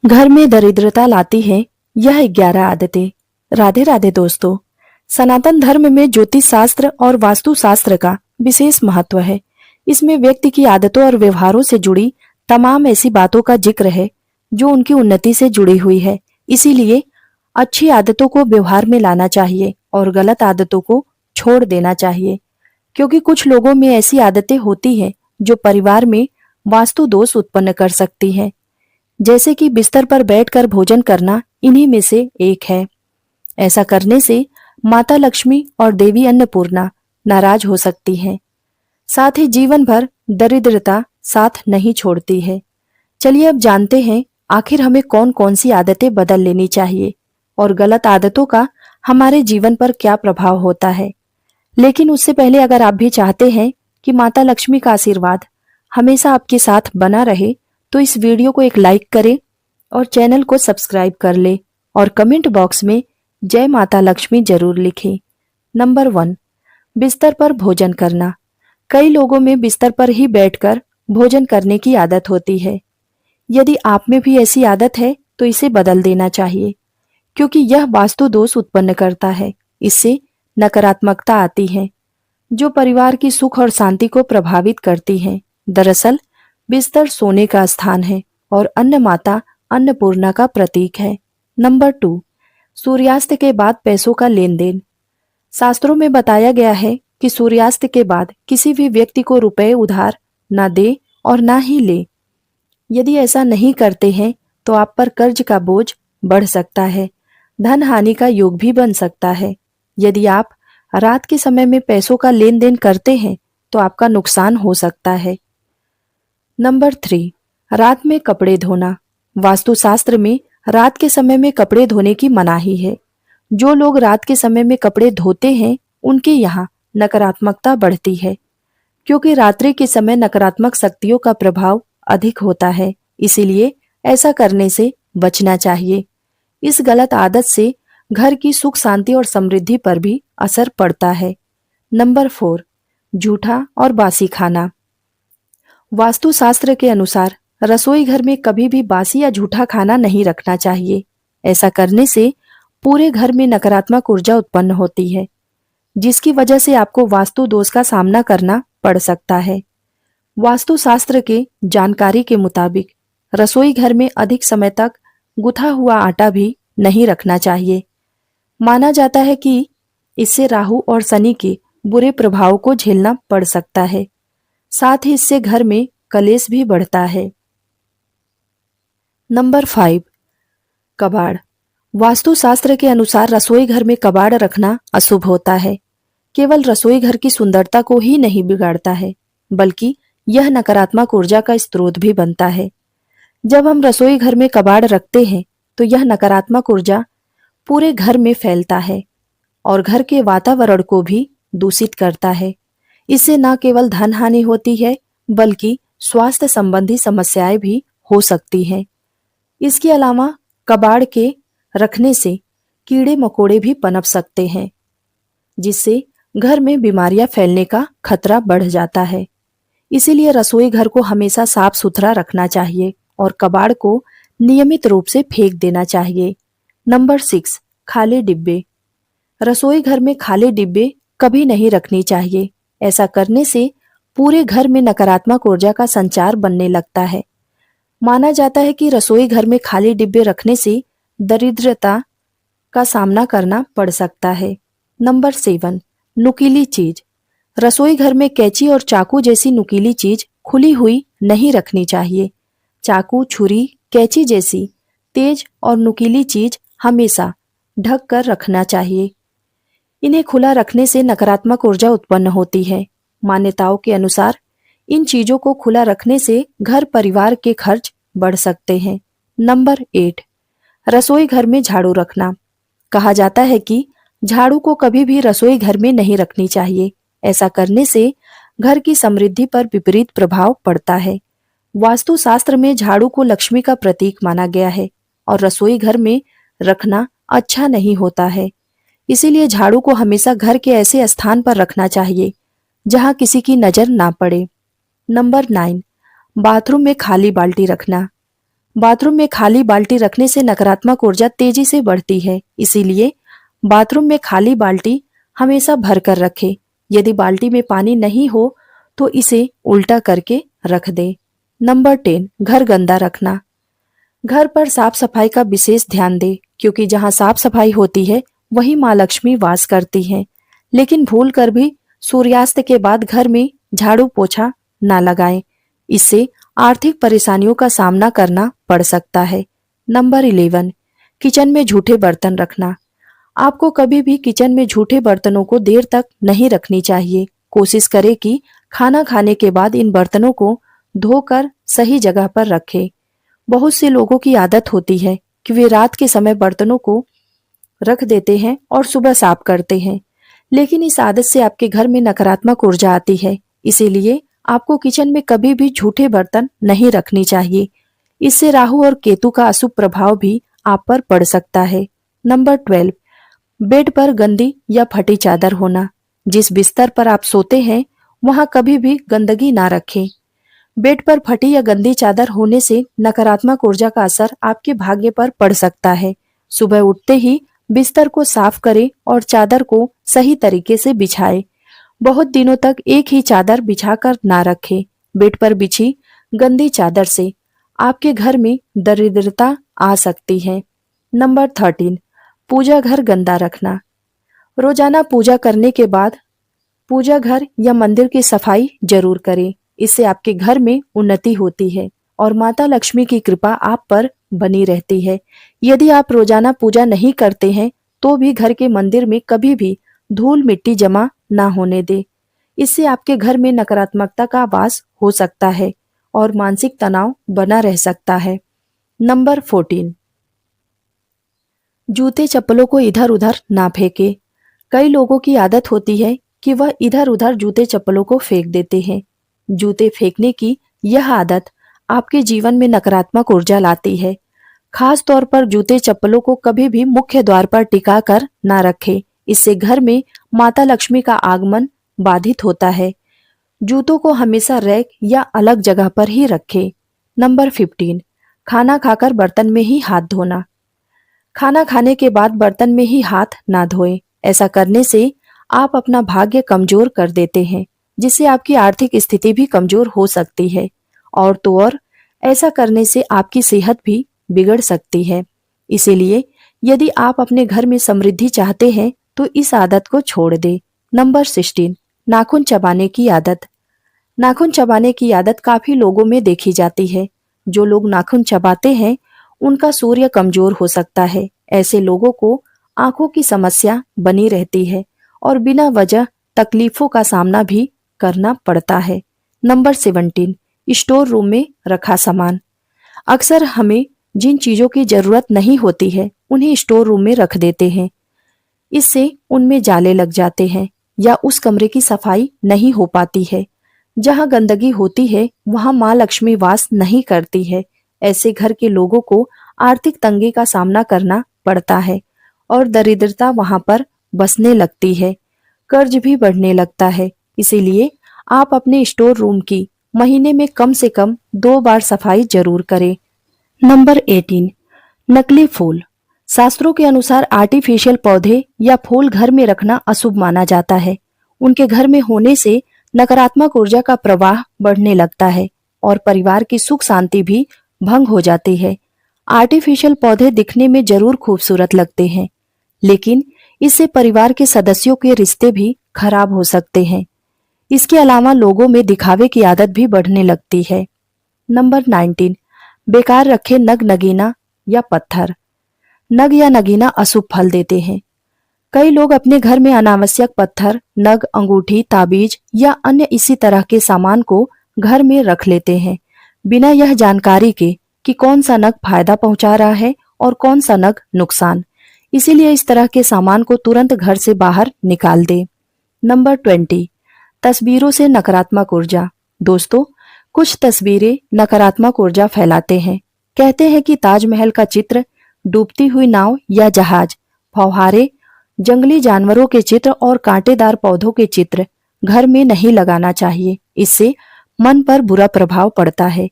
घर में दरिद्रता लाती हैं यह 11 आदतें। राधे राधे दोस्तों। सनातन धर्म में ज्योतिष शास्त्र और वास्तु शास्त्र का विशेष महत्व है। इसमें व्यक्ति की आदतों और व्यवहारों से जुड़ी तमाम ऐसी बातों का जिक्र है जो उनकी उन्नति से जुड़ी हुई है। इसीलिए अच्छी आदतों को व्यवहार में लाना चाहिए और गलत आदतों को छोड़ देना चाहिए, क्योंकि कुछ लोगों में ऐसी आदतें होती हैं जो परिवार में वास्तु दोष उत्पन्न कर सकती हैं। जैसे कि बिस्तर पर बैठकर भोजन करना इन्हीं में से एक है। ऐसा करने से माता लक्ष्मी और देवी अन्नपूर्णा नाराज हो सकती हैं। साथ ही जीवन भर दरिद्रता साथ नहीं छोड़ती है। चलिए अब जानते हैं आखिर हमें कौन कौन सी आदतें बदल लेनी चाहिए और गलत आदतों का हमारे जीवन पर क्या प्रभाव होता है। लेकिन उससे पहले अगर आप भी चाहते हैं कि माता लक्ष्मी का आशीर्वाद हमेशा आपके साथ बना रहे तो इस वीडियो को एक लाइक करें और चैनल को सब्सक्राइब कर ले और कमेंट बॉक्स में जय माता लक्ष्मी जरूर लिखें। नंबर 1, बिस्तर पर भोजन करना। कई लोगों में बिस्तर पर ही बैठकर भोजन करने की आदत होती है। यदि आप में भी ऐसी आदत है तो इसे बदल देना चाहिए, क्योंकि यह वास्तु दोष उत्पन्न करता है। इससे नकारात्मकता आती है जो परिवार की सुख और शांति को प्रभावित करती है। दरअसल बिस्तर सोने का स्थान है और अन्न माता अन्नपूर्णा का प्रतीक है। नंबर 2, सूर्यास्त के बाद पैसों का लेन देन। शास्त्रों में बताया गया है कि सूर्यास्त के बाद किसी भी व्यक्ति को रुपए उधार ना दे और ना ही ले। यदि ऐसा नहीं करते हैं तो आप पर कर्ज का बोझ बढ़ सकता है, धन हानि का योग भी बन सकता है। यदि आप रात के समय में पैसों का लेन देन करते हैं तो आपका नुकसान हो सकता है। नंबर 3, रात में कपड़े धोना। वास्तुशास्त्र में रात के समय में कपड़े धोने की मनाही है। जो लोग रात के समय में कपड़े धोते हैं उनके यहाँ नकारात्मकता बढ़ती है, क्योंकि रात्रि के समय नकारात्मक शक्तियों का प्रभाव अधिक होता है। इसीलिए ऐसा करने से बचना चाहिए। इस गलत आदत से घर की सुख शांति और समृद्धि पर भी असर पड़ता है। नंबर 4, जूठा और बासी खाना। वास्तुशास्त्र के अनुसार रसोई घर में कभी भी बासी या झूठा खाना नहीं रखना चाहिए। ऐसा करने से पूरे घर में नकारात्मक ऊर्जा उत्पन्न होती है, जिसकी वजह से आपको वास्तु दोष का सामना करना पड़ सकता है। वास्तुशास्त्र के जानकारी के मुताबिक रसोई घर में अधिक समय तक गुथा हुआ आटा भी नहीं रखना चाहिए। माना जाता है कि इससे राहु और शनि के बुरे प्रभाव को झेलना पड़ सकता है। साथ ही इससे घर में कलेश भी बढ़ता है। नंबर 5, कबाड़। वास्तुशास्त्र के अनुसार रसोई घर में कबाड़ रखना अशुभ होता है। केवल रसोई घर की सुंदरता को ही नहीं बिगाड़ता है, बल्कि यह नकारात्मक ऊर्जा का स्रोत भी बनता है। जब हम रसोई घर में कबाड़ रखते हैं तो यह नकारात्मक ऊर्जा पूरे घर में फैलता है और घर के वातावरण को भी दूषित करता है। इससे न केवल धन हानि होती है बल्कि स्वास्थ्य संबंधी समस्याएं भी हो सकती हैं। इसके अलावा कबाड़ के रखने से कीड़े मकोड़े भी पनप सकते हैं, जिससे घर में बीमारियां फैलने का खतरा बढ़ जाता है। इसीलिए रसोई घर को हमेशा साफ सुथरा रखना चाहिए और कबाड़ को नियमित रूप से फेंक देना चाहिए। नंबर 6, खाली डिब्बे। रसोई घर में खाली डिब्बे कभी नहीं रखनी चाहिए। ऐसा करने से पूरे घर में नकारात्मक ऊर्जा का संचार बनने लगता है। माना जाता है कि रसोई घर में खाली डिब्बे रखने से दरिद्रता का सामना करना पड़ सकता है। नंबर 7, नुकीली चीज। रसोई घर में कैंची और चाकू जैसी नुकीली चीज खुली हुई नहीं रखनी चाहिए। चाकू, छुरी, कैंची जैसी तेज और नुकीली चीज हमेशा ढक कर रखना चाहिए। इन्हें खुला रखने से नकारात्मक ऊर्जा उत्पन्न होती है। मान्यताओं के अनुसार इन चीजों को खुला रखने से घर परिवार के खर्च बढ़ सकते हैं। नंबर 8, रसोई घर में झाड़ू रखना। कहा जाता है कि झाड़ू को कभी भी रसोई घर में नहीं रखनी चाहिए। ऐसा करने से घर की समृद्धि पर विपरीत प्रभाव पड़ता है। वास्तुशास्त्र में झाड़ू को लक्ष्मी का प्रतीक माना गया है और रसोई घर में रखना अच्छा नहीं होता है। इसीलिए झाड़ू को हमेशा घर के ऐसे स्थान पर रखना चाहिए जहां किसी की नजर ना पड़े। नंबर 9, बाथरूम में खाली बाल्टी रखना। बाथरूम में खाली बाल्टी रखने से नकारात्मक ऊर्जा तेजी से बढ़ती है, इसीलिए बाथरूम में खाली बाल्टी हमेशा भर कर रखें। यदि बाल्टी में पानी नहीं हो तो इसे उल्टा करके रख दें। नंबर 10, घर गंदा रखना। घर पर साफ सफाई का विशेष ध्यान दें, क्योंकि जहां साफ सफाई होती है वहीं माँ लक्ष्मी वास करती हैं। लेकिन भूल कर भी सूर्यास्त के बाद घर में झाड़ू पोछा ना लगाएं, इससे आर्थिक परेशानियों का सामना करना पड़ सकता है। नंबर 11, किचन में झूठे बर्तन रखना। आपको कभी भी किचन में झूठे बर्तनों को देर तक नहीं रखनी चाहिए। कोशिश करें कि खाना खाने के बाद इन बर्तनों को धोकर सही जगह पर रखें। बहुत से लोगों की आदत होती है कि वे रात के समय बर्तनों को रख देते हैं और सुबह साफ करते हैं, लेकिन इस आदत से आपके घर में नकारात्मक ऊर्जा आती है। इसीलिए आपको किचन में कभी भी झूठे बर्तन नहीं रखनी चाहिए। इससे राहु और केतु का अशुभ प्रभाव भी आप पर पड़ सकता है। नंबर 12, बेड पर गंदी या फटी चादर होना। जिस बिस्तर पर आप सोते हैं वहां कभी भी गंदगी ना रखें। बेड पर फटी या गंदी चादर होने से नकारात्मक ऊर्जा का असर आपके भाग्य पर पड़ सकता है। सुबह उठते ही बिस्तर को साफ करें और चादर को सही तरीके से बिछाएं। बहुत दिनों तक एक ही चादर बिछाकर ना रखें। बेड पर बिछी गंदी चादर से आपके घर में दरिद्रता आ सकती है। नंबर 13, पूजा घर गंदा रखना। रोजाना पूजा करने के बाद पूजा घर या मंदिर की सफाई जरूर करें। इससे आपके घर में उन्नति होती है और माता लक्ष्मी की कृपा आप पर बनी रहती है। यदि आप रोजाना पूजा नहीं करते हैं तो भी घर के मंदिर में कभी भी धूल मिट्टी जमा ना होने दे। इससे आपके घर में नकारात्मकता का वास हो सकता है और मानसिक तनाव बना रह सकता है। नंबर 14, जूते चप्पलों को इधर उधर ना फेंके। कई लोगों की आदत होती है कि वह इधर उधर जूते चप्पलों को फेंक देते हैं। जूते फेंकने की यह आदत आपके जीवन में नकारात्मक ऊर्जा लाती है। खास तौर पर जूते चप्पलों को कभी भी मुख्य द्वार पर टिका कर ना रखें। इससे घर में माता लक्ष्मी का आगमन बाधित होता है। जूतों को हमेशा रैक या अलग जगह पर ही रखें। नंबर 15, खाना खाकर बर्तन में ही हाथ धोना। खाना खाने के बाद बर्तन में ही हाथ ना धोएं। ऐसा करने से आप अपना भाग्य कमजोर कर देते हैं, जिससे आपकी आर्थिक स्थिति भी कमजोर हो सकती है। और तो और ऐसा करने से आपकी सेहत भी बिगड़ सकती है। इसीलिए यदि आप अपने घर में समृद्धि चाहते हैं तो इस आदत को छोड़ दें। नंबर 16, नाखून चबाने की आदत। नाखून चबाने की आदत काफी लोगों में देखी जाती है। जो लोग नाखून चबाते हैं उनका सूर्य कमजोर हो सकता है। ऐसे लोगों को आंखों की समस्या बनी रहती है और बिना वजह तकलीफों का सामना भी करना पड़ता है। नंबर 17, स्टोर रूम में रखा सामान। अक्सर हमें जिन चीजों की जरूरत नहीं होती है उन्हें स्टोर रूम में रख देते हैं। इससे उनमें जाले लग जाते हैं या उस कमरे की सफाई नहीं हो पाती है। जहां गंदगी होती है वहां माँ लक्ष्मी वास नहीं करती है। ऐसे घर के लोगों को आर्थिक तंगी का सामना करना पड़ता है और दरिद्रता वहां पर बसने लगती है। कर्ज भी बढ़ने लगता है। इसीलिए आप अपने स्टोर रूम की महीने में कम से कम 2 बार सफाई जरूर करें। नंबर 18, नकली फूल। शास्त्रों के अनुसार आर्टिफिशियल पौधे या फूल घर में रखना अशुभ माना जाता है। उनके घर में होने से नकारात्मक ऊर्जा का प्रवाह बढ़ने लगता है और परिवार की सुख शांति भी भंग हो जाती है। आर्टिफिशियल पौधे दिखने में जरूर खूबसूरत लगते हैं, लेकिन इससे परिवार के सदस्यों के रिश्ते भी खराब हो सकते हैं। इसके अलावा लोगों में दिखावे की आदत भी बढ़ने लगती है। नंबर 19, बेकार रखे नग नगीना या पत्थर। नग या नगीना अशुभ फल देते हैं। कई लोग अपने घर में अनावश्यक पत्थर, नग, अंगूठी, ताबीज या अन्य इसी तरह के सामान को घर में रख लेते हैं, बिना यह जानकारी के कि कौन सा नग फायदा पहुंचा रहा है और कौन सा नग नुकसान। इसीलिए इस तरह के सामान को तुरंत घर से बाहर निकाल दें। नंबर 20, तस्वीरों से नकारात्मक ऊर्जा। दोस्तों, कुछ तस्वीरें नकारात्मक ऊर्जा फैलाते हैं। कहते हैं कि ताजमहल का चित्र, डूबती हुई नाव या जहाज, फव्वारे, जंगली जानवरों के चित्र और कांटेदार पौधों के चित्र घर में नहीं लगाना चाहिए। इससे मन पर बुरा प्रभाव पड़ता है।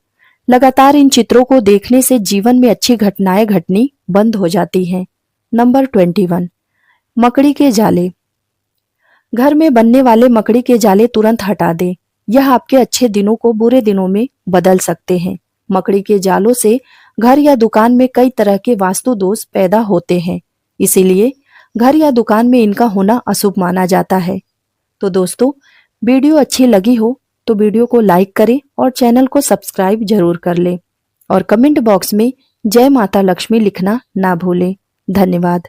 लगातार इन चित्रों को देखने से जीवन में अच्छी घटनाएं घटनी बंद हो जाती हैं। नंबर 21, मकड़ी के जाले। घर में बनने वाले मकड़ी के जाले तुरंत हटा दें। यह आपके अच्छे दिनों को बुरे दिनों में बदल सकते हैं। मकड़ी के जालों से घर या दुकान में कई तरह के वास्तु दोष पैदा होते हैं, इसीलिए घर या दुकान में इनका होना अशुभ माना जाता है। तो दोस्तों, वीडियो अच्छी लगी हो तो वीडियो को लाइक करें और चैनल को सब्सक्राइब जरूर कर लें और कमेंट बॉक्स में जय माता लक्ष्मी लिखना ना भूलें। धन्यवाद।